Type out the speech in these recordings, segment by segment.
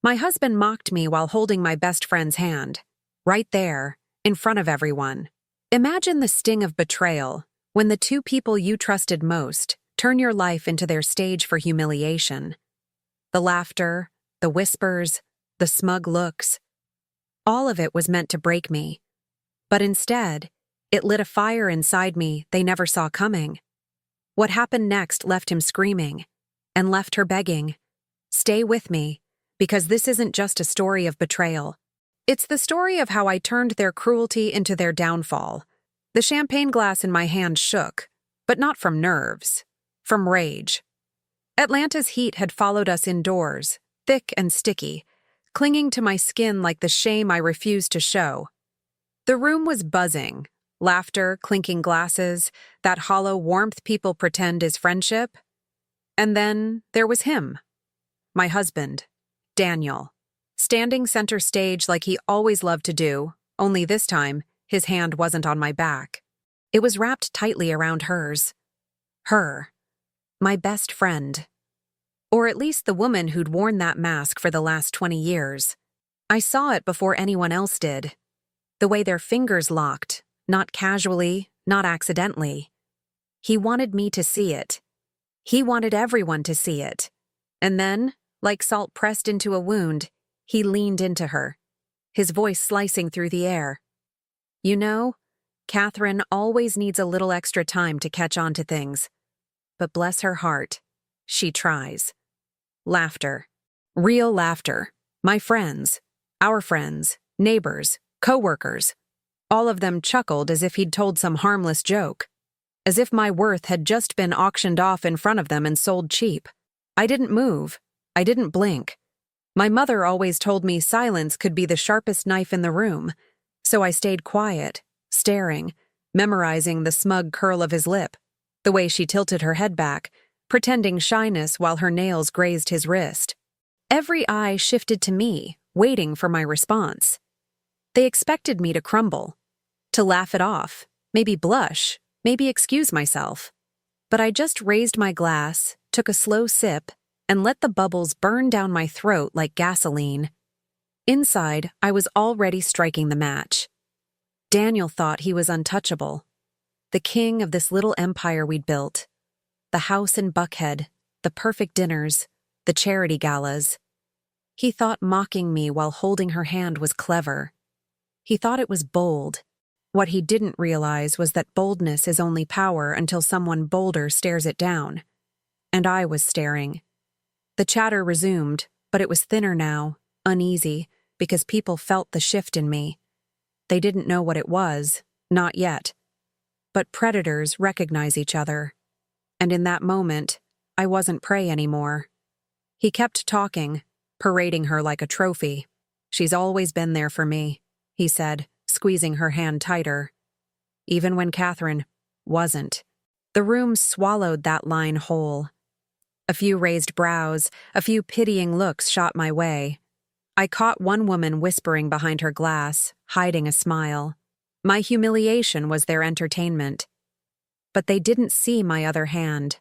My husband mocked me while holding my best friend's hand. Right there, in front of everyone. Imagine the sting of betrayal when the two people you trusted most turn your life into their stage for humiliation. The laughter, the whispers, the smug looks. All of it was meant to break me. But instead, it lit a fire inside me they never saw coming. What happened next left him screaming, and left her begging, "Stay with me, because this isn't just a story of betrayal. It's the story of how I turned their cruelty into their downfall." The champagne glass in my hand shook, but not from nerves, from rage. Atlanta's heat had followed us indoors, thick and sticky, clinging to my skin like the shame I refused to show. The room was buzzing, laughter, clinking glasses, that hollow warmth people pretend is friendship. And then there was him, my husband, Daniel, standing center stage like he always loved to do, only this time, his hand wasn't on my back. It was wrapped tightly around hers. Her, my best friend. Or at least the woman who'd worn that mask for the last 20 years. I saw it before anyone else did. The way their fingers locked, not casually, not accidentally. He wanted me to see it. He wanted everyone to see it. And then, like salt pressed into a wound, he leaned into her, his voice slicing through the air. "You know, Catherine always needs a little extra time to catch on to things. But bless her heart, she tries." Laughter. Real laughter. My friends, our friends, neighbors, co-workers. All of them chuckled as if he'd told some harmless joke. As if my worth had just been auctioned off in front of them and sold cheap. I didn't move. I didn't blink. My mother always told me silence could be the sharpest knife in the room, so I stayed quiet, staring, memorizing the smug curl of his lip, the way she tilted her head back, pretending shyness while her nails grazed his wrist. Every eye shifted to me, waiting for my response. They expected me to crumble, to laugh it off, maybe blush, maybe excuse myself. But I just raised my glass, took a slow sip, and let the bubbles burn down my throat like gasoline. Inside, I was already striking the match. Daniel thought he was untouchable, the king of this little empire we'd built. The house in Buckhead, the perfect dinners, the charity galas. He thought mocking me while holding her hand was clever. He thought it was bold. What he didn't realize was that boldness is only power until someone bolder stares it down. And I was staring. The chatter resumed, but it was thinner now, uneasy, because people felt the shift in me. They didn't know what it was, not yet. But predators recognize each other. And in that moment, I wasn't prey anymore. He kept talking, parading her like a trophy. "She's always been there for me," he said, squeezing her hand tighter. Even when Catherine wasn't. The room swallowed that line whole. A few raised brows, a few pitying looks shot my way. I caught one woman whispering behind her glass, hiding a smile. My humiliation was their entertainment. But they didn't see my other hand.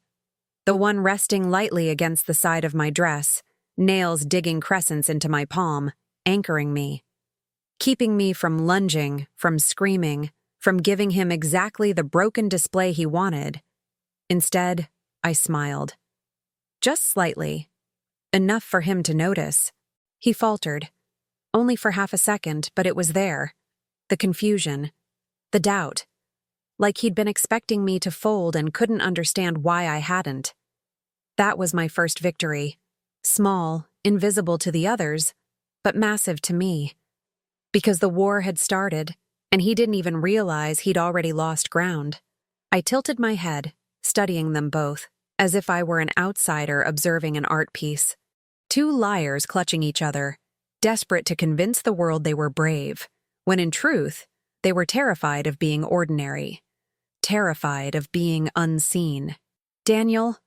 The one resting lightly against the side of my dress, nails digging crescents into my palm, anchoring me. Keeping me from lunging, from screaming, from giving him exactly the broken display he wanted. Instead, I smiled. Just slightly. Enough for him to notice. He faltered. Only for half a second, but it was there. The confusion. The doubt. Like he'd been expecting me to fold and couldn't understand why I hadn't. That was my first victory. Small, invisible to the others, but massive to me. Because the war had started, and he didn't even realize he'd already lost ground. I tilted my head, studying them both, as if I were an outsider observing an art piece. Two liars clutching each other, desperate to convince the world they were brave, when in truth, they were terrified of being ordinary. Terrified of being unseen. "Daniel,"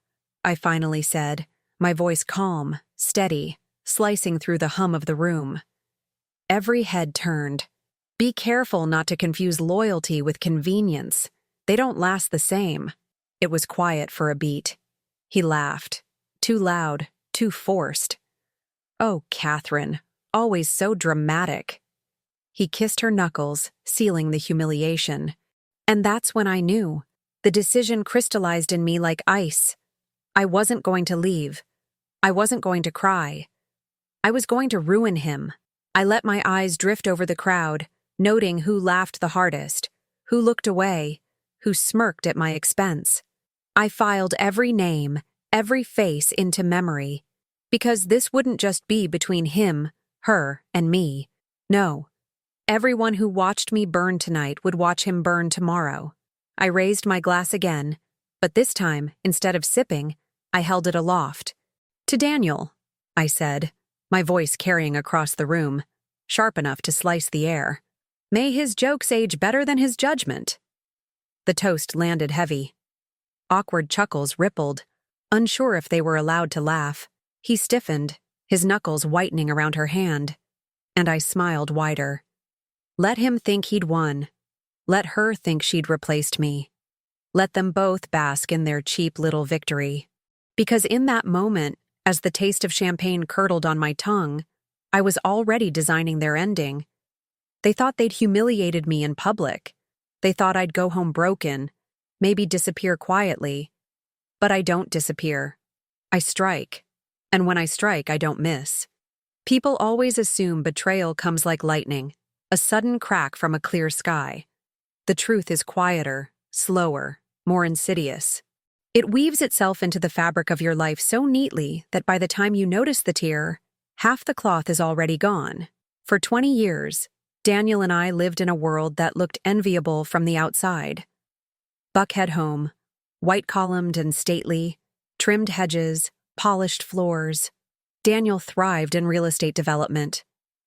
I finally said, my voice calm, steady, slicing through the hum of the room. Every head turned. Be careful not to confuse loyalty with convenience. They don't last the same. It was quiet for a beat. He laughed. Too loud, too forced. Oh, Catherine, always so dramatic. He kissed her knuckles, sealing the humiliation. And that's when I knew. The decision crystallized in me like ice. I wasn't going to leave. I wasn't going to cry. I was going to ruin him. I let my eyes drift over the crowd, noting who laughed the hardest, who looked away, who smirked at my expense. I filed every name, every face into memory, because this wouldn't just be between him, her, and me. No. Everyone who watched me burn tonight would watch him burn tomorrow. I raised my glass again, but this time, instead of sipping, I held it aloft. To Daniel, I said, my voice carrying across the room, sharp enough to slice the air. May his jokes age better than his judgment. The toast landed heavy. Awkward chuckles rippled, unsure if they were allowed to laugh. He stiffened, his knuckles whitening around her hand, and I smiled wider. Let him think he'd won. Let her think she'd replaced me. Let them both bask in their cheap little victory. Because in that moment, as the taste of champagne curdled on my tongue, I was already designing their ending. They thought they'd humiliated me in public. They thought I'd go home broken, maybe disappear quietly. But I don't disappear. I strike. And when I strike, I don't miss. People always assume betrayal comes like lightning, a sudden crack from a clear sky. The truth is quieter, slower, more insidious. It weaves itself into the fabric of your life so neatly that by the time you notice the tear, half the cloth is already gone. For 20 years, Daniel and I lived in a world that looked enviable from the outside. Buckhead home, white-columned and stately, trimmed hedges, polished floors. Daniel thrived in real estate development,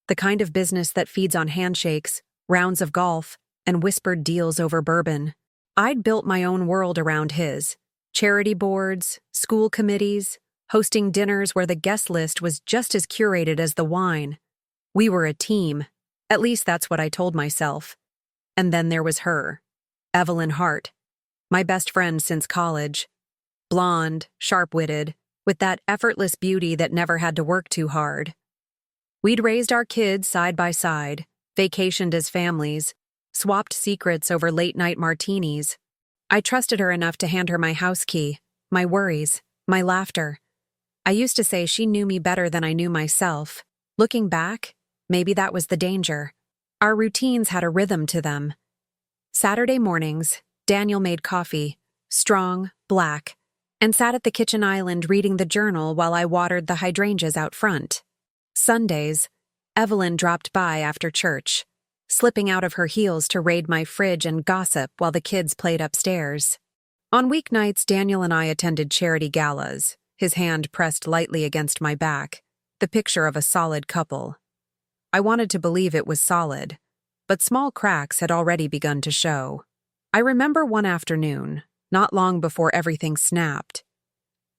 the kind of business that feeds on handshakes, rounds of golf, and whispered deals over bourbon. I'd built my own world around his. Charity boards, school committees, hosting dinners where the guest list was just as curated as the wine. We were a team. At least that's what I told myself. And then there was her, Evelyn Hart, my best friend since college. Blonde, sharp-witted, with that effortless beauty that never had to work too hard. We'd raised our kids side by side, vacationed as families, swapped secrets over late-night martinis. I trusted her enough to hand her my house key, my worries, my laughter. I used to say she knew me better than I knew myself. Looking back, maybe that was the danger. Our routines had a rhythm to them. Saturday mornings, Daniel made coffee, strong, black, and sat at the kitchen island reading the journal while I watered the hydrangeas out front. Sundays, Evelyn dropped by after church, slipping out of her heels to raid my fridge and gossip while the kids played upstairs. On weeknights, Daniel and I attended charity galas, his hand pressed lightly against my back, the picture of a solid couple. I wanted to believe it was solid, but small cracks had already begun to show. I remember one afternoon, not long before everything snapped.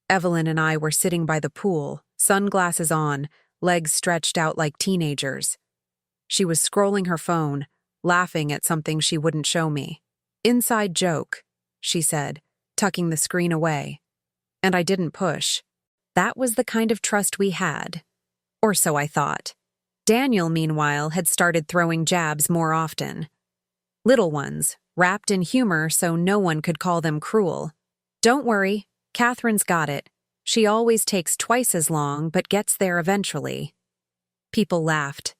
Evelyn and I were sitting by the pool, sunglasses on, legs stretched out like teenagers. She was scrolling her phone, laughing at something she wouldn't show me. Inside joke, she said, tucking the screen away. And I didn't push. That was the kind of trust we had. Or so I thought. Daniel, meanwhile, had started throwing jabs more often. Little ones, wrapped in humor so no one could call them cruel. Don't worry, Catherine's got it. She always takes twice as long but gets there eventually. People laughed.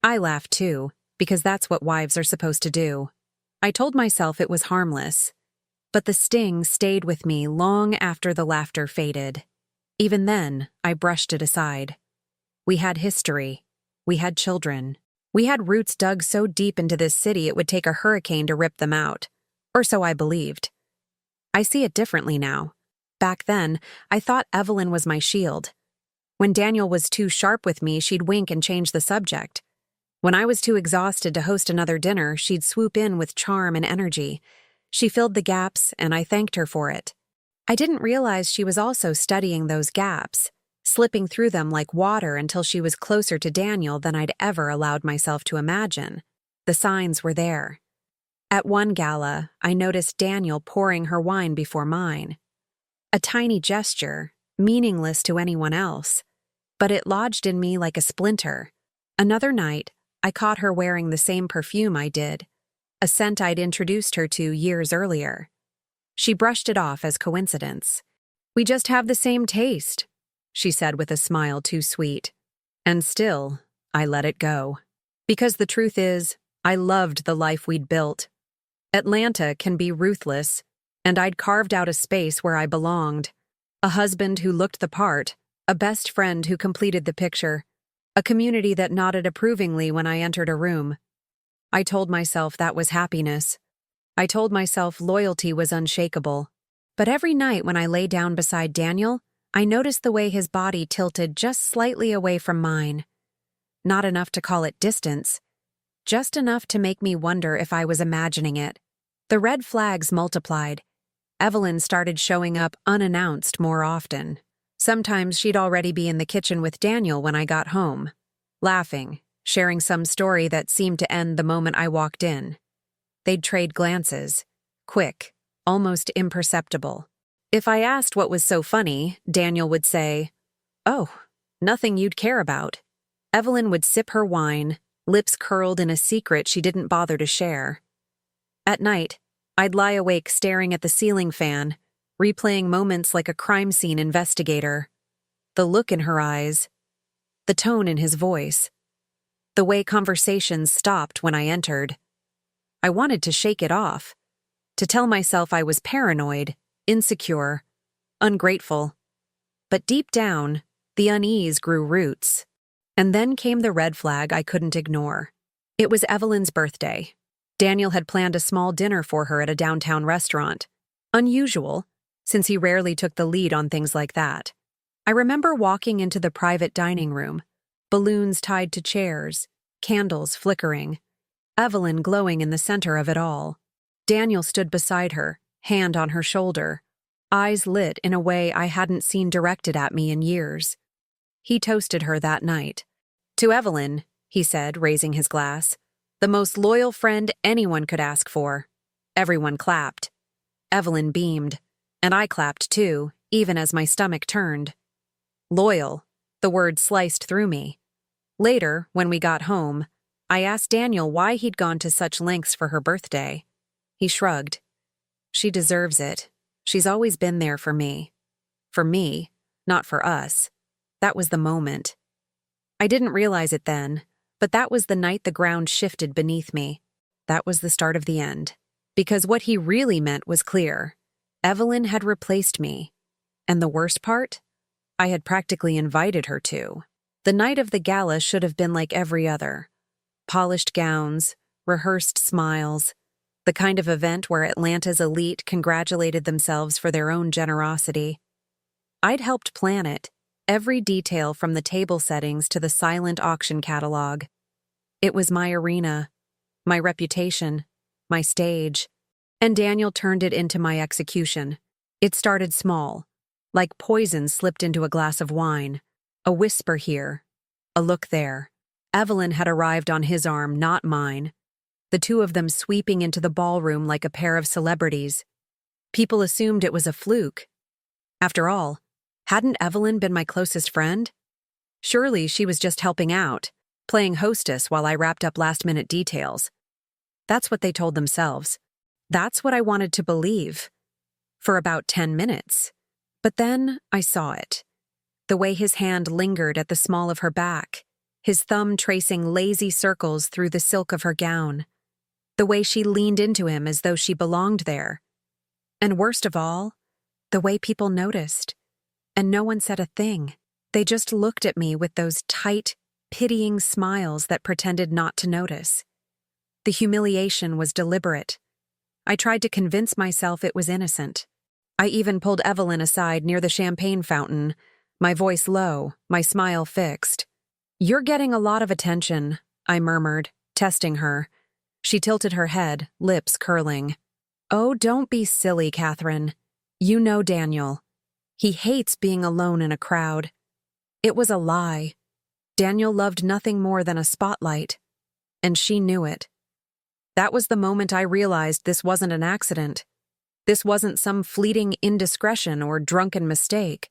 I laughed too, because that's what wives are supposed to do. I told myself it was harmless, but the sting stayed with me long after the laughter faded. Even then, I brushed it aside. We had history. We had children. We had roots dug so deep into this city it would take a hurricane to rip them out. Or so I believed. I see it differently now. Back then, I thought Evelyn was my shield. When Daniel was too sharp with me, she'd wink and change the subject. When I was too exhausted to host another dinner, she'd swoop in with charm and energy. She filled the gaps, and I thanked her for it. I didn't realize she was also studying those gaps, slipping through them like water until she was closer to Daniel than I'd ever allowed myself to imagine. The signs were there. At one gala, I noticed Daniel pouring her wine before mine. A tiny gesture, meaningless to anyone else. but it lodged in me like a splinter. Another night, I caught her wearing the same perfume I did, a scent I'd introduced her to years earlier. She brushed it off as coincidence. "We just have the same taste," she said with a smile too sweet. And still, I let it go. Because the truth is, I loved the life we'd built. Atlanta can be ruthless, and I'd carved out a space where I belonged. A husband who looked the part, a best friend who completed the picture, a community that nodded approvingly when I entered a room. I told myself that was happiness. I told myself loyalty was unshakable. But every night when I lay down beside Daniel, I noticed the way his body tilted just slightly away from mine. Not enough to call it distance, just enough to make me wonder if I was imagining it. The red flags multiplied. Evelyn started showing up unannounced more often. Sometimes she'd already be in the kitchen with Daniel when I got home, laughing, sharing some story that seemed to end the moment I walked in. They'd trade glances, quick, almost imperceptible. If I asked what was so funny, Daniel would say, "Oh, nothing you'd care about." Evelyn would sip her wine, lips curled in a secret she didn't bother to share. At night, I'd lie awake staring at the ceiling fan, replaying moments like a crime scene investigator. The look in her eyes, the tone in his voice, the way conversations stopped when I entered. I wanted to shake it off, to tell myself I was paranoid, insecure, ungrateful. But deep down, the unease grew roots. And then came the red flag I couldn't ignore. It was Evelyn's birthday. Daniel had planned a small dinner for her at a downtown restaurant. Unusual, since he rarely took the lead on things like that. I remember walking into the private dining room, balloons tied to chairs, candles flickering, Evelyn glowing in the center of it all. Daniel stood beside her, hand on her shoulder, eyes lit in a way I hadn't seen directed at me in years. He toasted her that night. "To Evelyn," he said, raising his glass, "the most loyal friend anyone could ask for." Everyone clapped. Evelyn beamed, and I clapped too, even as my stomach turned. Loyal, the word sliced through me. Later, when we got home, I asked Daniel why he'd gone to such lengths for her birthday. He shrugged. "She deserves it. She's always been there for me. For me, not for us." That was the moment. I didn't realize it then, but that was the night the ground shifted beneath me. That was the start of the end. Because what he really meant was clear. Evelyn had replaced me. And the worst part? I had practically invited her to. The night of the gala should have been like every other. Polished gowns, rehearsed smiles, the kind of event where Atlanta's elite congratulated themselves for their own generosity. I'd helped plan it. Every detail from the table settings to the silent auction catalog. It was my arena, my reputation, my stage, and Daniel turned it into my execution. It started small, like poison slipped into a glass of wine, a whisper here, a look there. Evelyn had arrived on his arm, not mine, the two of them sweeping into the ballroom like a pair of celebrities. People assumed it was a fluke. After all, hadn't Evelyn been my closest friend? Surely she was just helping out, playing hostess while I wrapped up last-minute details. That's what they told themselves. That's what I wanted to believe. For about 10 minutes. But then I saw it. The way his hand lingered at the small of her back, his thumb tracing lazy circles through the silk of her gown. The way she leaned into him as though she belonged there. And worst of all, the way people noticed. And no one said a thing. They just looked at me with those tight, pitying smiles that pretended not to notice. The humiliation was deliberate. I tried to convince myself it was innocent. I even pulled Evelyn aside near the champagne fountain, my voice low, my smile fixed. "You're getting a lot of attention," I murmured, testing her. She tilted her head, lips curling. "Oh, don't be silly, Catherine. You know Daniel. He hates being alone in a crowd." It was a lie. Daniel loved nothing more than a spotlight, and she knew it. That was the moment I realized this wasn't an accident. This wasn't some fleeting indiscretion or drunken mistake.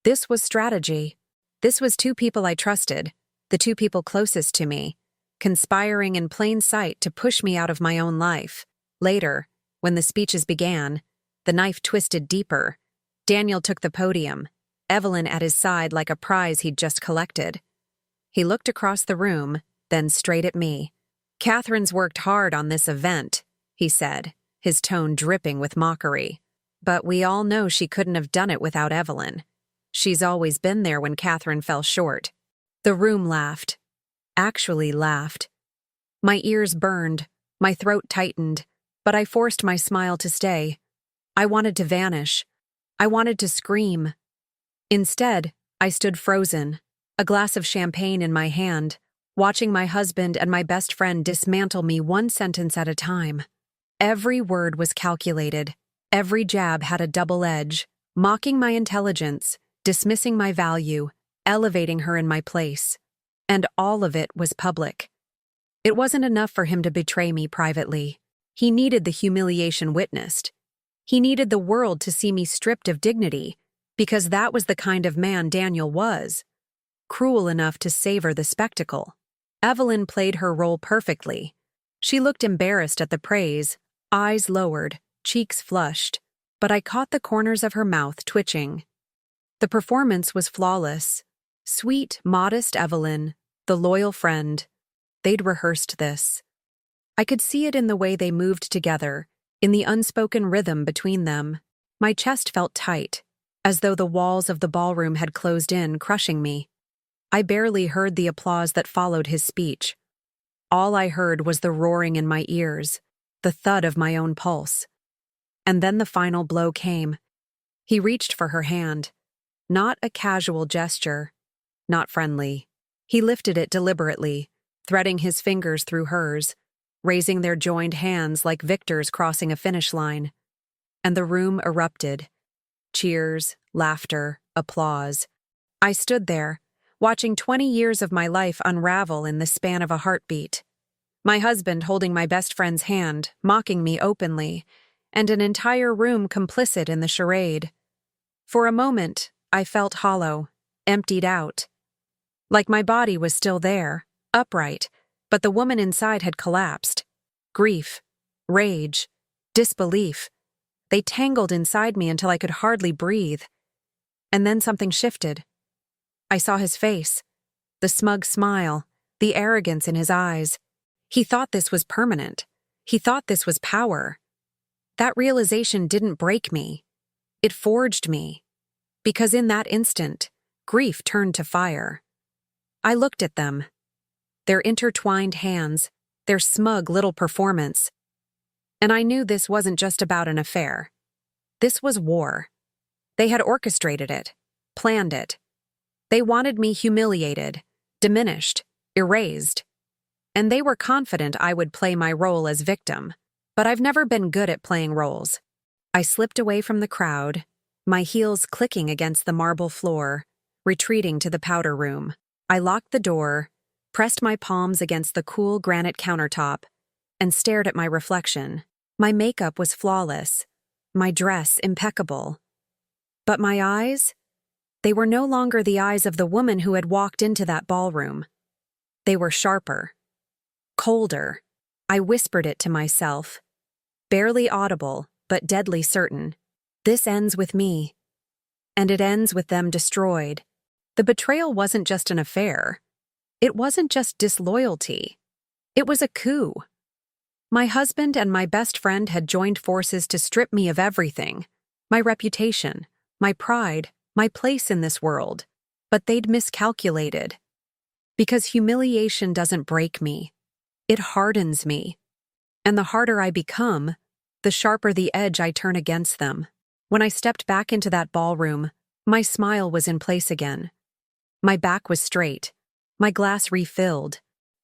This was strategy. This was two people I trusted, the two people closest to me, conspiring in plain sight to push me out of my own life. Later, when the speeches began, the knife twisted deeper. Daniel took the podium, Evelyn at his side like a prize he'd just collected. He looked across the room, then straight at me. "Catherine's worked hard on this event," he said, his tone dripping with mockery. "But we all know she couldn't have done it without Evelyn. She's always been there when Catherine fell short." The room laughed. Actually laughed. My ears burned, my throat tightened, but I forced my smile to stay. I wanted to vanish. I wanted to scream. Instead, I stood frozen, a glass of champagne in my hand, watching my husband and my best friend dismantle me one sentence at a time. Every word was calculated. Every jab had a double edge, mocking my intelligence, dismissing my value, elevating her in my place. And all of it was public. It wasn't enough for him to betray me privately. He needed the humiliation witnessed. He needed the world to see me stripped of dignity, because that was the kind of man Daniel was, cruel enough to savor the spectacle. Evelyn played her role perfectly. She looked embarrassed at the praise, eyes lowered, cheeks flushed, but I caught the corners of her mouth twitching. The performance was flawless. Sweet, modest Evelyn, the loyal friend. They'd rehearsed this. I could see it in the way they moved together, in the unspoken rhythm between them. My chest felt tight, as though the walls of the ballroom had closed in, crushing me. I barely heard the applause that followed his speech. All I heard was the roaring in my ears, the thud of my own pulse. And then the final blow came. He reached for her hand. Not a casual gesture. Not friendly. He lifted it deliberately, threading his fingers through hers, raising their joined hands like victors crossing a finish line. And the room erupted. Cheers, laughter, applause. I stood there, watching 20 years of my life unravel in the span of a heartbeat. My husband holding my best friend's hand, mocking me openly, and an entire room complicit in the charade. For a moment, I felt hollow, emptied out. Like my body was still there, upright, but the woman inside had collapsed. Grief, rage, disbelief. They tangled inside me until I could hardly breathe. And then something shifted. I saw his face, the smug smile, the arrogance in his eyes. He thought this was permanent. He thought this was power. That realization didn't break me. It forged me. Because in that instant, grief turned to fire. I looked at them. Their intertwined hands, their smug little performance. And I knew this wasn't just about an affair. This was war. They had orchestrated it, planned it. They wanted me humiliated, diminished, erased. And they were confident I would play my role as victim. But I've never been good at playing roles. I slipped away from the crowd, my heels clicking against the marble floor, retreating to the powder room. I locked the door, pressed my palms against the cool granite countertop, and stared at my reflection. My makeup was flawless, my dress impeccable. But my eyes? They were no longer the eyes of the woman who had walked into that ballroom. They were sharper, colder. I whispered it to myself, barely audible, but deadly certain. This ends with me. And it ends with them destroyed. The betrayal wasn't just an affair. It wasn't just disloyalty. It was a coup. My husband and my best friend had joined forces to strip me of everything. My reputation, my pride, my place in this world. But they'd miscalculated. Because humiliation doesn't break me. It hardens me. And the harder I become, the sharper the edge I turn against them. When I stepped back into that ballroom, my smile was in place again. My back was straight, my glass refilled.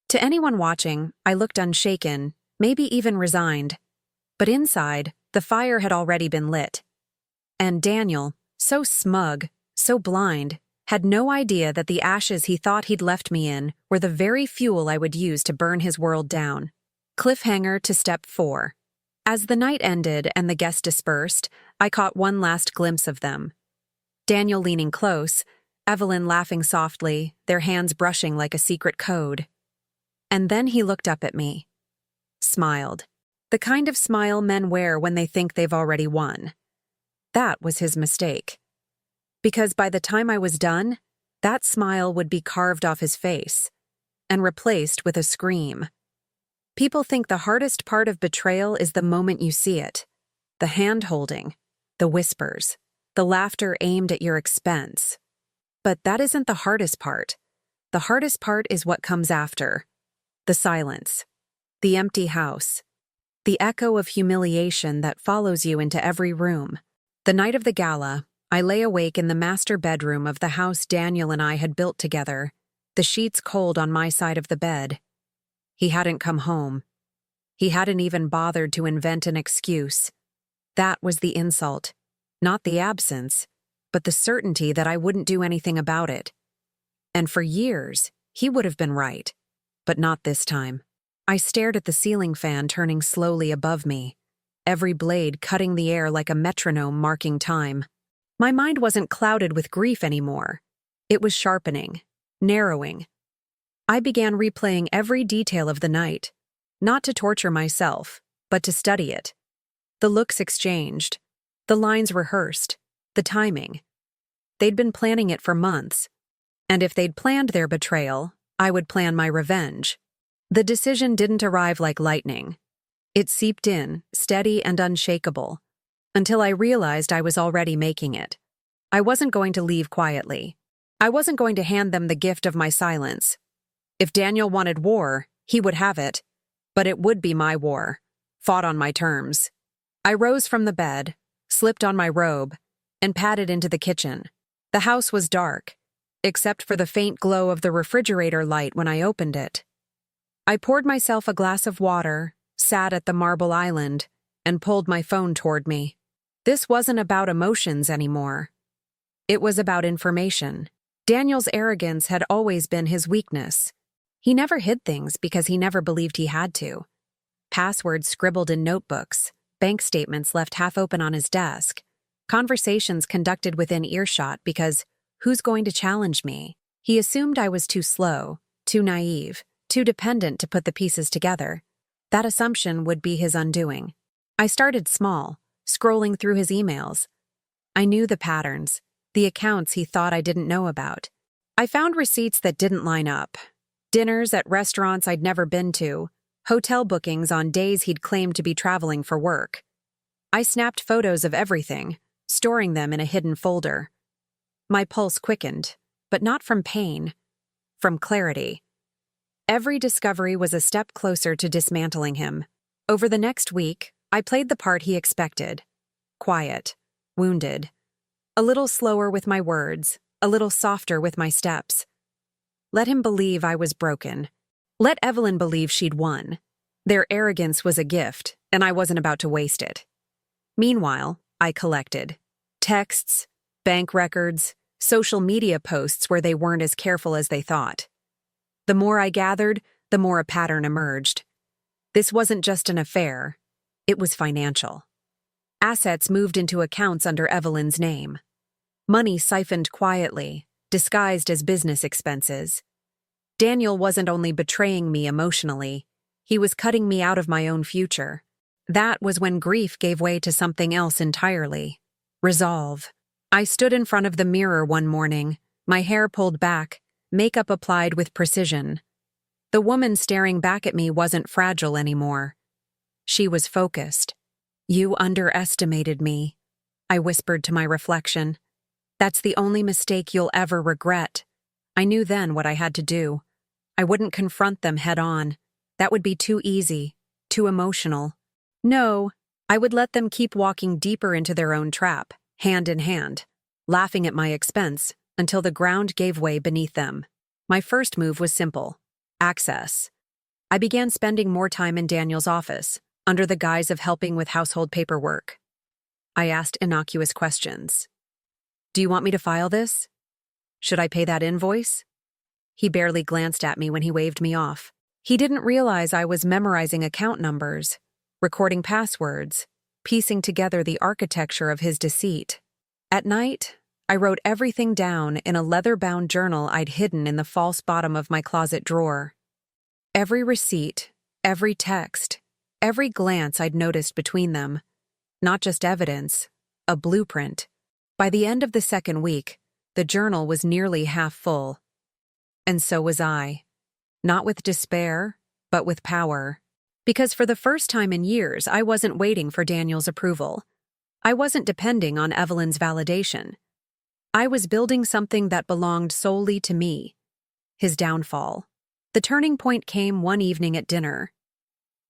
To anyone watching, I looked unshaken, maybe even resigned. But inside, the fire had already been lit. And Daniel, so smug, so blind, had no idea that the ashes he thought he'd left me in were the very fuel I would use to burn his world down. Cliffhanger to step 4. As the night ended and the guests dispersed, I caught one last glimpse of them. Daniel leaning close, Evelyn laughing softly, their hands brushing like a secret code. And then he looked up at me. Smiled. The kind of smile men wear when they think they've already won. That was his mistake. Because by the time I was done, that smile would be carved off his face and replaced with a scream. People think the hardest part of betrayal is the moment you see it. The hand-holding, the whispers, the laughter aimed at your expense. But that isn't the hardest part. The hardest part is what comes after. The silence. The empty house. The echo of humiliation that follows you into every room. The night of the gala, I lay awake in the master bedroom of the house Daniel and I had built together, the sheets cold on my side of the bed. He hadn't come home. He hadn't even bothered to invent an excuse. That was the insult. Not the absence, but the certainty that I wouldn't do anything about it. And for years, he would have been right. But not this time. I stared at the ceiling fan turning slowly above me, every blade cutting the air like a metronome marking time. My mind wasn't clouded with grief anymore. It was sharpening, narrowing. I began replaying every detail of the night, not to torture myself, but to study it. The looks exchanged, the lines rehearsed, the timing. They'd been planning it for months, and if they'd planned their betrayal, I would plan my revenge. The decision didn't arrive like lightning. It seeped in, steady and unshakable, until I realized I was already making it. I wasn't going to leave quietly. I wasn't going to hand them the gift of my silence. If Daniel wanted war, he would have it, but it would be my war, fought on my terms. I rose from the bed, slipped on my robe, and padded into the kitchen. The house was dark, except for the faint glow of the refrigerator light when I opened it. I poured myself a glass of water, sat at the marble island, and pulled my phone toward me. This wasn't about emotions anymore. It was about information. Daniel's arrogance had always been his weakness. He never hid things because he never believed he had to. Passwords scribbled in notebooks, bank statements left half open on his desk, conversations conducted within earshot because who's going to challenge me? He assumed I was too slow, too naive, too dependent to put the pieces together. That assumption would be his undoing. I started small, scrolling through his emails. I knew the patterns, the accounts he thought I didn't know about. I found receipts that didn't line up. Dinners at restaurants I'd never been to, hotel bookings on days he'd claimed to be traveling for work. I snapped photos of everything, storing them in a hidden folder. My pulse quickened, but not from pain, from clarity. Every discovery was a step closer to dismantling him. Over the next week, I played the part he expected. Quiet, wounded. A little slower with my words, a little softer with my steps. Let him believe I was broken. Let Evelyn believe she'd won. Their arrogance was a gift, and I wasn't about to waste it. Meanwhile, I collected texts, bank records, social media posts where they weren't as careful as they thought. The more I gathered, the more a pattern emerged. This wasn't just an affair. It was financial. Assets moved into accounts under Evelyn's name. Money siphoned quietly, disguised as business expenses. Daniel wasn't only betraying me emotionally, he was cutting me out of my own future. That was when grief gave way to something else entirely. Resolve. I stood in front of the mirror one morning, my hair pulled back, makeup applied with precision. The woman staring back at me wasn't fragile anymore. She was focused. "You underestimated me," I whispered to my reflection. "That's the only mistake you'll ever regret." I knew then what I had to do. I wouldn't confront them head on. That would be too easy, too emotional. No, I would let them keep walking deeper into their own trap, hand in hand, laughing at my expense until the ground gave way beneath them. My first move was simple: access. I began spending more time in Daniel's office, under the guise of helping with household paperwork. I asked innocuous questions. "Do you want me to file this? Should I pay that invoice?" He barely glanced at me when he waved me off. He didn't realize I was memorizing account numbers, recording passwords, piecing together the architecture of his deceit. At night, I wrote everything down in a leather-bound journal I'd hidden in the false bottom of my closet drawer. Every receipt, every text, every glance I'd noticed between them. Not just evidence, a blueprint. By the end of the second week, the journal was nearly half full. And so was I. Not with despair, but with power. Because for the first time in years, I wasn't waiting for Daniel's approval. I wasn't depending on Evelyn's validation. I was building something that belonged solely to me. His downfall. The turning point came one evening at dinner.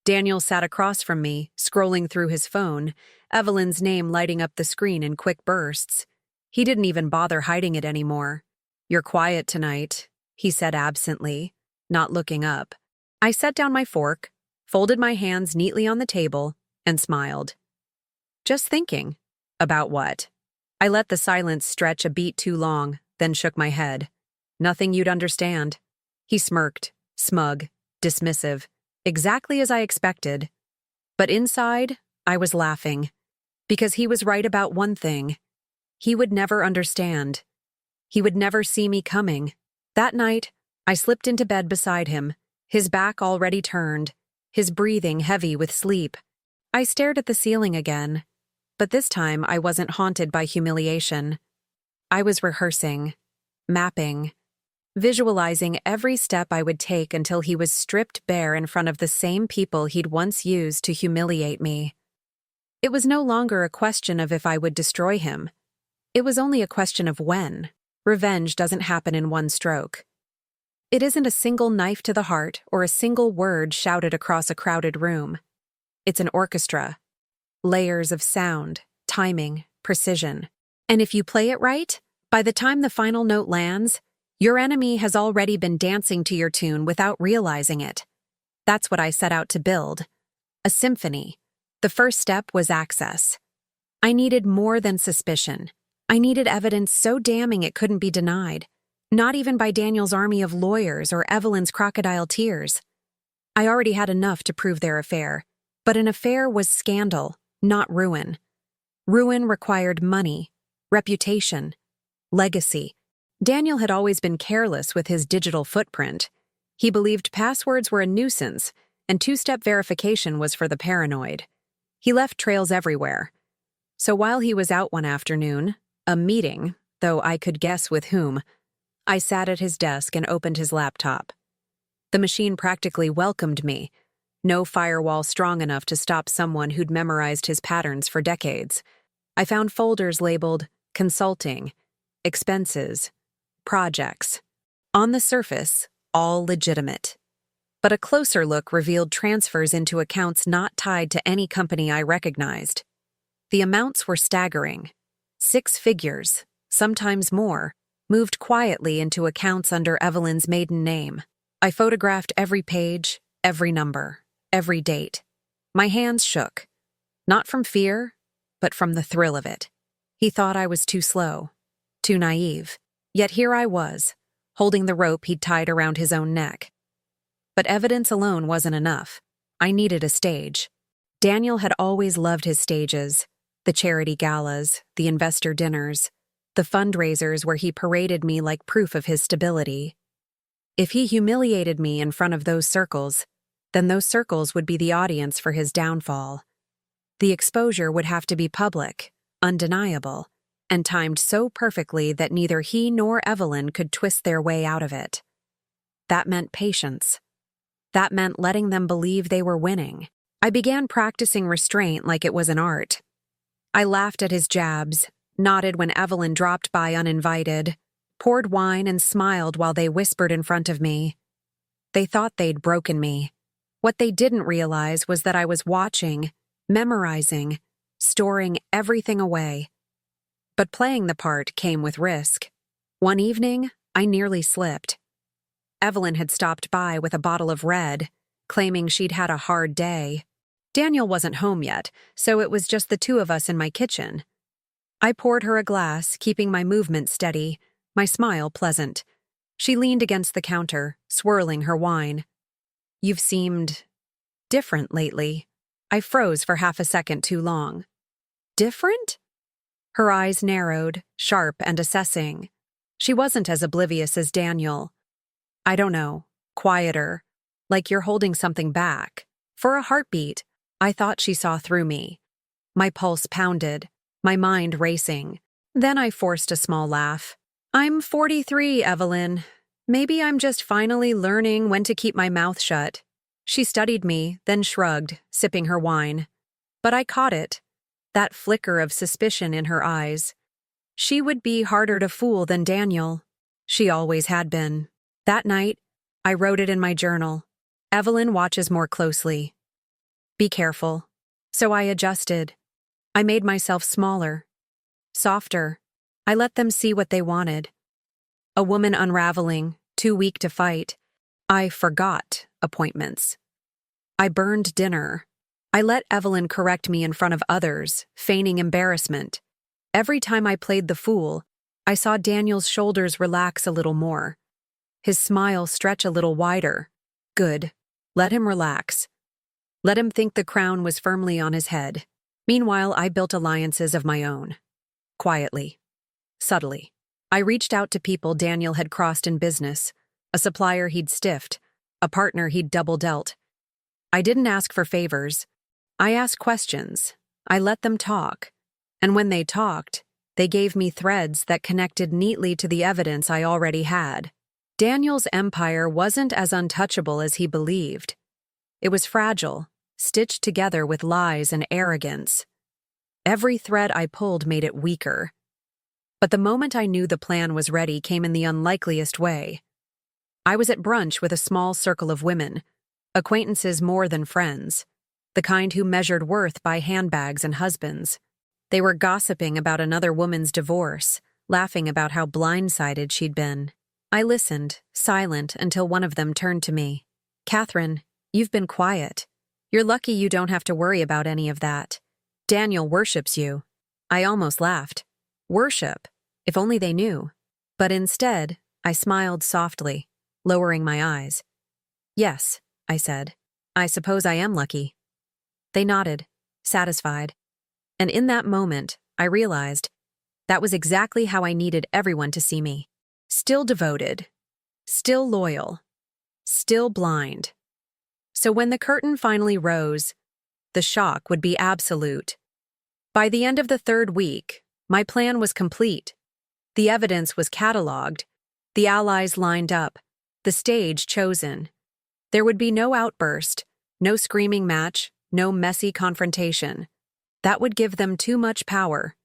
Daniel sat across from me, scrolling through his phone, Evelyn's name lighting up the screen in quick bursts. He didn't even bother hiding it anymore. "You're quiet tonight," he said absently, not looking up. I set down my fork, folded my hands neatly on the table, and smiled. "Just thinking." "About what?" I let the silence stretch a beat too long, then shook my head. "Nothing you'd understand." He smirked, smug, dismissive, exactly as I expected. But inside, I was laughing. Because he was right about one thing. He would never understand. He would never see me coming. That night, I slipped into bed beside him, his back already turned, his breathing heavy with sleep. I stared at the ceiling again, but this time I wasn't haunted by humiliation. I was rehearsing, mapping, visualizing every step I would take until he was stripped bare in front of the same people he'd once used to humiliate me. It was no longer a question of if I would destroy him. It was only a question of when. Revenge doesn't happen in one stroke. It isn't a single knife to the heart or a single word shouted across a crowded room. It's an orchestra. Layers of sound, timing, precision. And if you play it right, by the time the final note lands, your enemy has already been dancing to your tune without realizing it. That's what I set out to build. A symphony. The first step was access. I needed more than suspicion. I needed evidence so damning it couldn't be denied. Not even by Daniel's army of lawyers or Evelyn's crocodile tears. I already had enough to prove their affair. But an affair was scandal, not ruin. Ruin required money, reputation, legacy. Daniel had always been careless with his digital footprint. He believed passwords were a nuisance, and two-step verification was for the paranoid. He left trails everywhere. So while he was out one afternoon, a meeting, though I could guess with whom, I sat at his desk and opened his laptop. The machine practically welcomed me. No firewall strong enough to stop someone who'd memorized his patterns for decades. I found folders labeled consulting, expenses, projects. On the surface, all legitimate. But a closer look revealed transfers into accounts not tied to any company I recognized. The amounts were staggering. 6 figures, sometimes more, moved quietly into accounts under Evelyn's maiden name. I photographed every page, every number, every date. My hands shook. Not from fear, but from the thrill of it. He thought I was too slow, too naive. Yet here I was, holding the rope he'd tied around his own neck. But evidence alone wasn't enough. I needed a stage. Daniel had always loved his stages, the charity galas, the investor dinners, the fundraisers where he paraded me like proof of his stability. If he humiliated me in front of those circles, then those circles would be the audience for his downfall. The exposure would have to be public, undeniable, and timed so perfectly that neither he nor Evelyn could twist their way out of it. That meant patience. That meant letting them believe they were winning. I began practicing restraint like it was an art. I laughed at his jabs, nodded when Evelyn dropped by uninvited, poured wine and smiled while they whispered in front of me. They thought they'd broken me. What they didn't realize was that I was watching, memorizing, storing everything away. But playing the part came with risk. One evening, I nearly slipped. Evelyn had stopped by with a bottle of red, claiming she'd had a hard day. Daniel wasn't home yet, so it was just the two of us in my kitchen. I poured her a glass, keeping my movement steady, my smile pleasant. She leaned against the counter, swirling her wine. "You've seemed different lately." I froze for half a second too long. Different? Her eyes narrowed, sharp and assessing. She wasn't as oblivious as Daniel. I don't know, quieter, like you're holding something back. For a heartbeat, I thought she saw through me. My pulse pounded, my mind racing. Then I forced a small laugh. I'm 43, Evelyn. Maybe I'm just finally learning when to keep my mouth shut. She studied me, then shrugged, sipping her wine. But I caught it, that flicker of suspicion in her eyes. She would be harder to fool than Daniel. She always had been. That night, I wrote it in my journal. Evelyn watches more closely. Be careful. So I adjusted. I made myself smaller, softer. I let them see what they wanted. A woman unraveling, too weak to fight. I forgot appointments. I burned dinner. I let Evelyn correct me in front of others, feigning embarrassment. Every time I played the fool, I saw Daniel's shoulders relax a little more. His smile stretch a little wider. Good. Let him relax. Let him think the crown was firmly on his head. Meanwhile, I built alliances of my own. Quietly. Subtly. I reached out to people Daniel had crossed in business, a supplier he'd stiffed, a partner he'd double-dealt. I didn't ask for favors. I asked questions. I let them talk. And when they talked, they gave me threads that connected neatly to the evidence I already had. Daniel's empire wasn't as untouchable as he believed. It was fragile, stitched together with lies and arrogance. Every thread I pulled made it weaker. But the moment I knew the plan was ready came in the unlikeliest way. I was at brunch with a small circle of women, acquaintances more than friends, the kind who measured worth by handbags and husbands. They were gossiping about another woman's divorce, laughing about how blindsided she'd been. I listened, silent, until one of them turned to me. Catherine, you've been quiet. You're lucky you don't have to worry about any of that. Daniel worships you. I almost laughed. Worship, if only they knew. But instead, I smiled softly, lowering my eyes. Yes, I said. I suppose I am lucky. They nodded, satisfied. And in that moment, I realized that was exactly how I needed everyone to see me. Still devoted, still loyal, still blind. So when the curtain finally rose, the shock would be absolute. By the end of the third week, my plan was complete. The evidence was cataloged, the allies lined up, the stage chosen. There would be no outburst, no screaming match, no messy confrontation. That would give them too much power.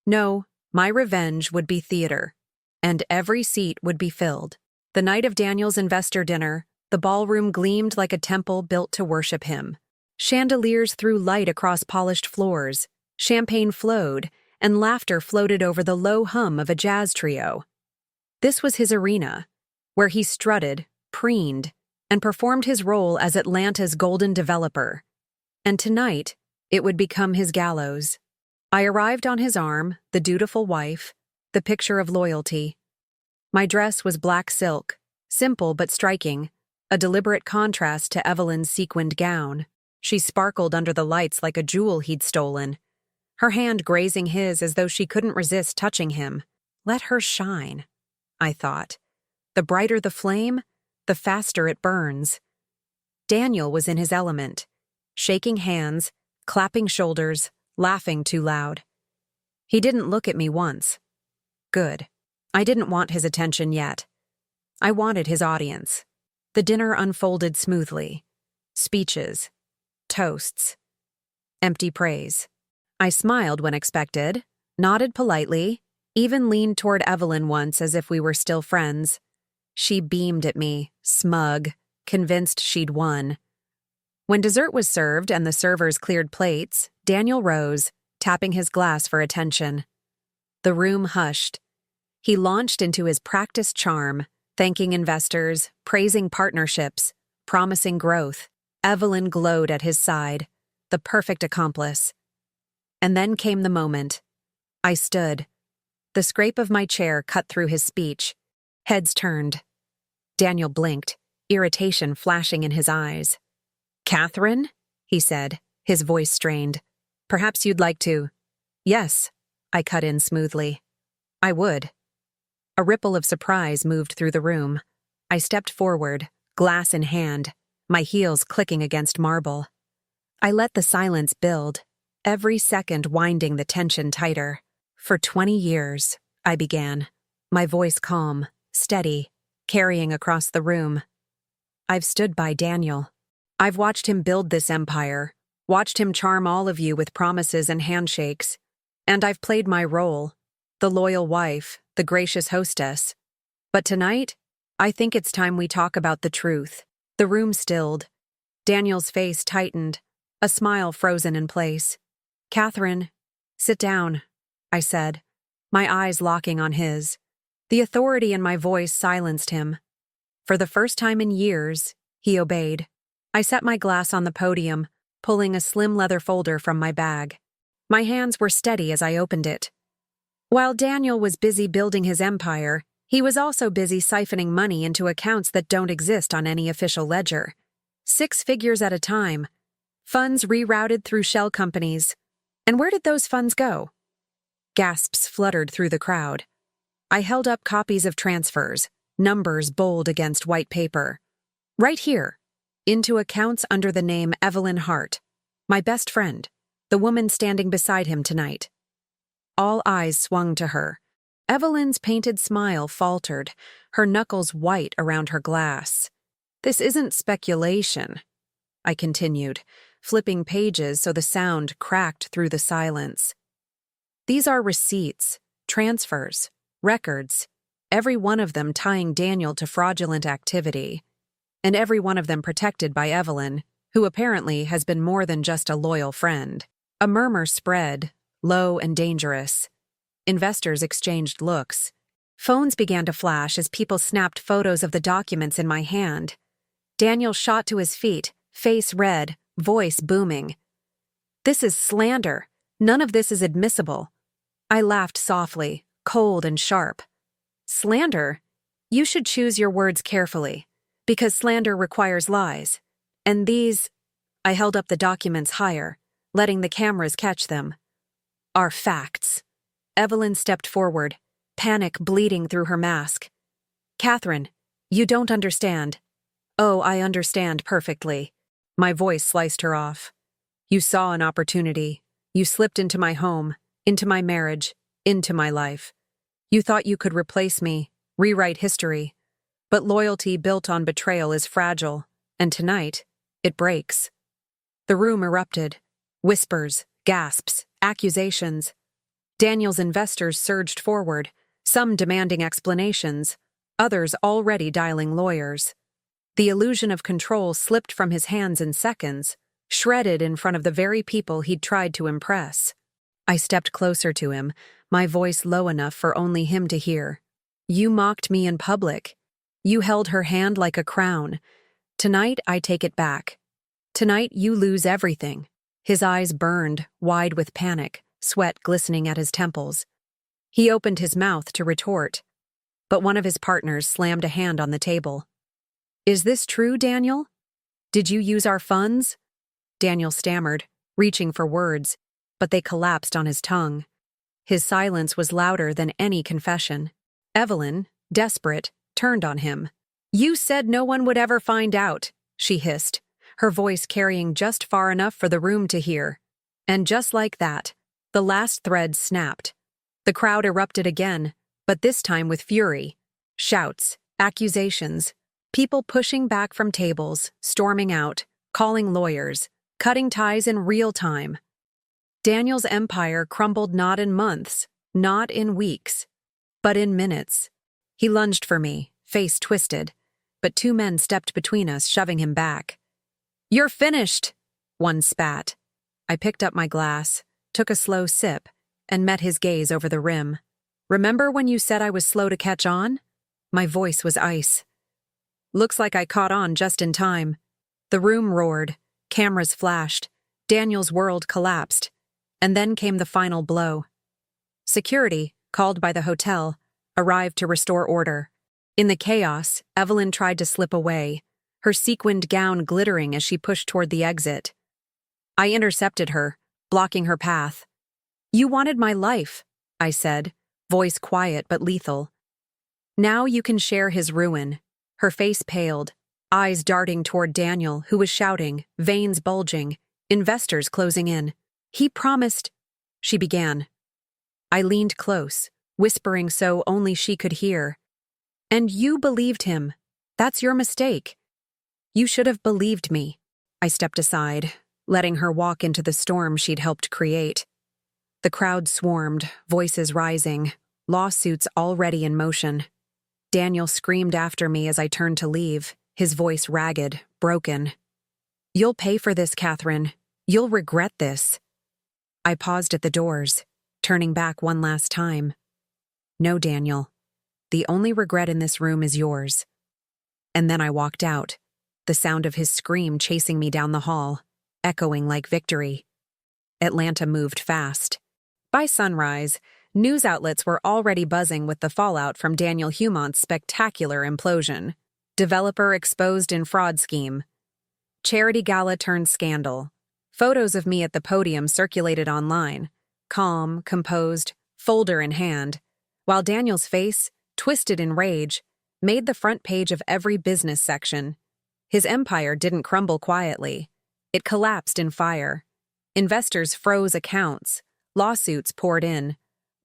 No, my revenge would be theater. And every seat would be filled. The night of Daniel's investor dinner, the ballroom gleamed like a temple built to worship him. Chandeliers threw light across polished floors, champagne flowed, and laughter floated over the low hum of a jazz trio. This was his arena, where he strutted, preened, and performed his role as Atlanta's golden developer. And tonight, it would become his gallows. I arrived on his arm, the dutiful wife, the picture of loyalty. My dress was black silk, simple but striking, a deliberate contrast to Evelyn's sequined gown. She sparkled under the lights like a jewel he'd stolen, her hand grazing his as though she couldn't resist touching him. Let her shine, I thought. The brighter the flame, the faster it burns. Daniel was in his element, shaking hands, clapping shoulders, laughing too loud. He didn't look at me once. Good. I didn't want his attention yet. I wanted his audience. The dinner unfolded smoothly. Speeches. Toasts. Empty praise. I smiled when expected, nodded politely, even leaned toward Evelyn once as if we were still friends. She beamed at me, smug, convinced she'd won. When dessert was served and the servers cleared plates, Daniel rose, tapping his glass for attention. The room hushed. He launched into his practiced charm, thanking investors, praising partnerships, promising growth. Evelyn glowed at his side, the perfect accomplice. And then came the moment. I stood. The scrape of my chair cut through his speech. Heads turned. Daniel blinked, irritation flashing in his eyes. Catherine? He said, his voice strained. Perhaps you'd like to. Yes, I cut in smoothly. I would. A ripple of surprise moved through the room. I stepped forward, glass in hand, my heels clicking against marble. I let the silence build, every second winding the tension tighter. For 20 years, I began, my voice calm, steady, carrying across the room. I've stood by Daniel. I've watched him build this empire, watched him charm all of you with promises and handshakes. And I've played my role, the loyal wife, the gracious hostess. But tonight, I think it's time we talk about the truth. The room stilled. Daniel's face tightened, a smile frozen in place. "Catherine, sit down," I said, my eyes locking on his. The authority in my voice silenced him. For the first time in years, he obeyed. I set my glass on the podium, pulling a slim leather folder from my bag. My hands were steady as I opened it. While Daniel was busy building his empire, he was also busy siphoning money into accounts that don't exist on any official ledger. 6 figures at a time. Funds rerouted through shell companies. And where did those funds go? Gasps fluttered through the crowd. I held up copies of transfers, numbers bold against white paper. Right here, into accounts under the name Evelyn Hart, my best friend, the woman standing beside him tonight. All eyes swung to her. Evelyn's painted smile faltered, her knuckles white around her glass. "This isn't speculation," I continued, flipping pages so the sound cracked through the silence. "These are receipts, transfers, records, every one of them tying Daniel to fraudulent activity, and every one of them protected by Evelyn, who apparently has been more than just a loyal friend." A murmur spread, low and dangerous. Investors exchanged looks. Phones began to flash as people snapped photos of the documents in my hand. Daniel shot to his feet, face red, voice booming. "This is slander. None of this is admissible." I laughed softly, cold and sharp. "Slander? You should choose your words carefully, because slander requires lies. And these—" I held up the documents higher, letting the cameras catch them. "Are facts." Evelyn stepped forward, panic bleeding through her mask. "Catherine, you don't understand." "Oh, I understand perfectly." My voice sliced her off. "You saw an opportunity. You slipped into my home, into my marriage, into my life. You thought you could replace me, rewrite history. But loyalty built on betrayal is fragile, and tonight, it breaks." The room erupted. Whispers, gasps, accusations. Daniel's investors surged forward, some demanding explanations, others already dialing lawyers. The illusion of control slipped from his hands in seconds, shredded in front of the very people he'd tried to impress. I stepped closer to him, my voice low enough for only him to hear. "You mocked me in public. You held her hand like a crown. Tonight, I take it back. Tonight, you lose everything." His eyes burned, wide with panic, sweat glistening at his temples. He opened his mouth to retort, but one of his partners slammed a hand on the table. "Is this true, Daniel? Did you use our funds?" Daniel stammered, reaching for words, but they collapsed on his tongue. His silence was louder than any confession. Evelyn, desperate, turned on him. "You said no one would ever find out," she hissed, her voice carrying just far enough for the room to hear. And just like that, the last thread snapped. The crowd erupted again, but this time with fury. Shouts, accusations, people pushing back from tables, storming out, calling lawyers, cutting ties in real time. Daniel's empire crumbled not in months, not in weeks, but in minutes. He lunged for me, face twisted, but 2 men stepped between us, shoving him back. "You're finished," one spat. I picked up my glass, took a slow sip, and met his gaze over the rim. "Remember when you said I was slow to catch on?" My voice was ice. Looks like I caught on just in time. The room roared, cameras flashed, Daniel's world collapsed, and then came the final blow. Security, called by the hotel, arrived to restore order. In the chaos, Evelyn tried to slip away, her sequined gown glittering as she pushed toward the exit. I intercepted her, blocking her path. "You wanted my life. I said, voice quiet but lethal. Now you can share his ruin. Her face paled, eyes darting toward Daniel, who was shouting, veins bulging, investors closing in. He promised, she began. I leaned close, whispering so only she could hear. And you believed him. That's your mistake. You should have believed me. I stepped aside, letting her walk into the storm she'd helped create. The crowd swarmed, voices rising, lawsuits already in motion. Daniel screamed after me as I turned to leave, his voice ragged, broken. You'll pay for this, Catherine. You'll regret this. I paused at the doors, turning back one last time. No, Daniel. The only regret in this room is yours. And then I walked out, the sound of his scream chasing me down the hall, echoing like victory. Atlanta moved fast. By sunrise, news outlets were already buzzing with the fallout from Daniel Humont's spectacular implosion. Developer exposed in fraud scheme. Charity gala turned scandal. Photos of me at the podium circulated online, calm, composed, folder in hand, while Daniel's face, twisted in rage, made the front page of every business section. His empire didn't crumble quietly. It collapsed in fire. Investors froze accounts. Lawsuits poured in.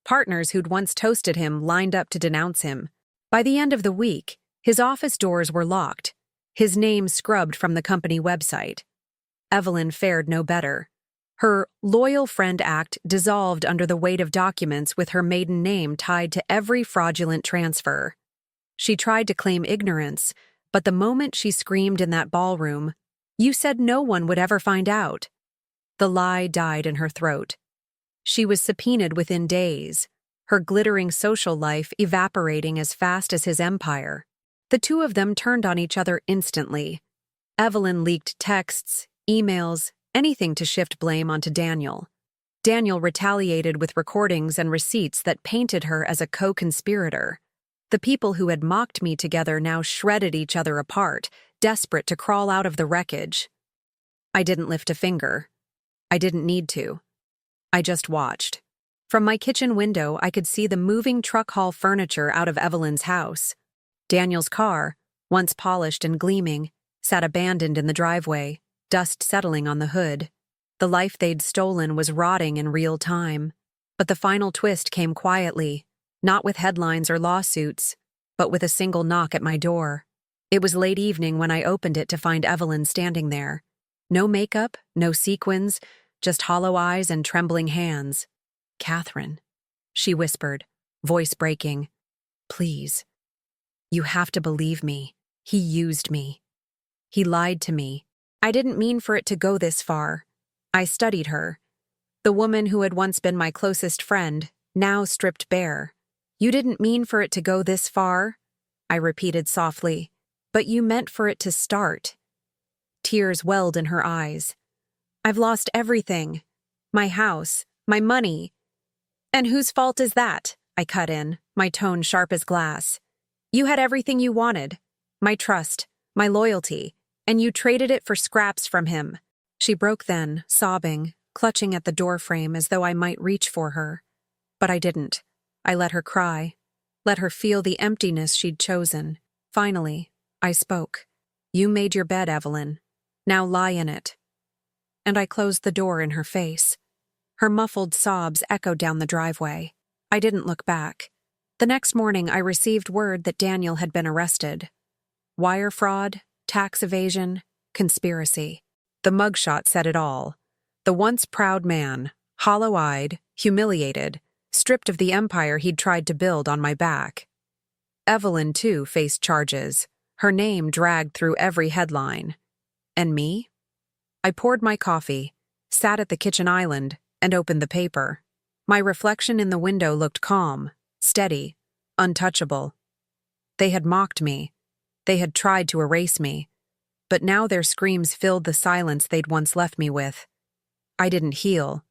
Partners who'd once toasted him lined up to denounce him. By the end of the week, his office doors were locked, his name scrubbed from the company website. Evelyn fared no better. Her Loyal Friend Act dissolved under the weight of documents with her maiden name tied to every fraudulent transfer. She tried to claim ignorance, but the moment she screamed in that ballroom, "You said no one would ever find out," the lie died in her throat. She was subpoenaed within days, her glittering social life evaporating as fast as his empire. The two of them turned on each other instantly. Evelyn leaked texts, emails, anything to shift blame onto Daniel. Daniel retaliated with recordings and receipts that painted her as a co-conspirator. The people who had mocked me together now shredded each other apart, desperate to crawl out of the wreckage. I didn't lift a finger. I didn't need to. I just watched. From my kitchen window, I could see the moving truck haul furniture out of Evelyn's house. Daniel's car, once polished and gleaming, sat abandoned in the driveway, dust settling on the hood. The life they'd stolen was rotting in real time. But the final twist came quietly, not with headlines or lawsuits, but with a single knock at my door. It was late evening when I opened it to find Evelyn standing there. No makeup, no sequins, just hollow eyes and trembling hands. "Catherine," she whispered, voice breaking. "Please. You have to believe me. He used me. He lied to me. I didn't mean for it to go this far." I studied her. The woman who had once been my closest friend, now stripped bare. "You didn't mean for it to go this far," I repeated softly, "but you meant for it to start." Tears welled in her eyes. "I've lost everything. My house, my money." "And whose fault is that?" I cut in, my tone sharp as glass. "You had everything you wanted. My trust, my loyalty, and you traded it for scraps from him." She broke then, sobbing, clutching at the doorframe as though I might reach for her. But I didn't. I let her cry, let her feel the emptiness she'd chosen. Finally, I spoke. "You made your bed, Evelyn. Now lie in it." And I closed the door in her face. Her muffled sobs echoed down the driveway. I didn't look back. The next morning, I received word that Daniel had been arrested. Wire fraud, tax evasion, conspiracy. The mugshot said it all. The once proud man, hollow-eyed, humiliated, stripped of the empire he'd tried to build on my back. Evelyn, too, faced charges, her name dragged through every headline. And me? I poured my coffee, sat at the kitchen island, and opened the paper. My reflection in the window looked calm, steady, untouchable. They had mocked me. They had tried to erase me. But now their screams filled the silence they'd once left me with. I didn't heal.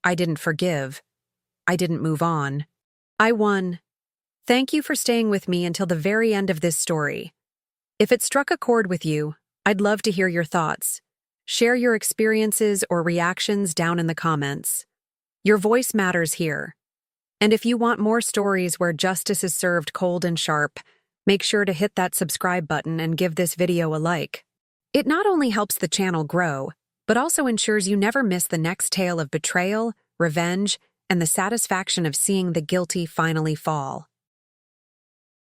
I didn't forgive. I didn't move on. I won. Thank you for staying with me until the very end of this story. If it struck a chord with you, I'd love to hear your thoughts. Share your experiences or reactions down in the comments. Your voice matters here. And if you want more stories where justice is served cold and sharp, make sure to hit that subscribe button and give this video a like. It not only helps the channel grow, but also ensures you never miss the next tale of betrayal, revenge, and the satisfaction of seeing the guilty finally fall.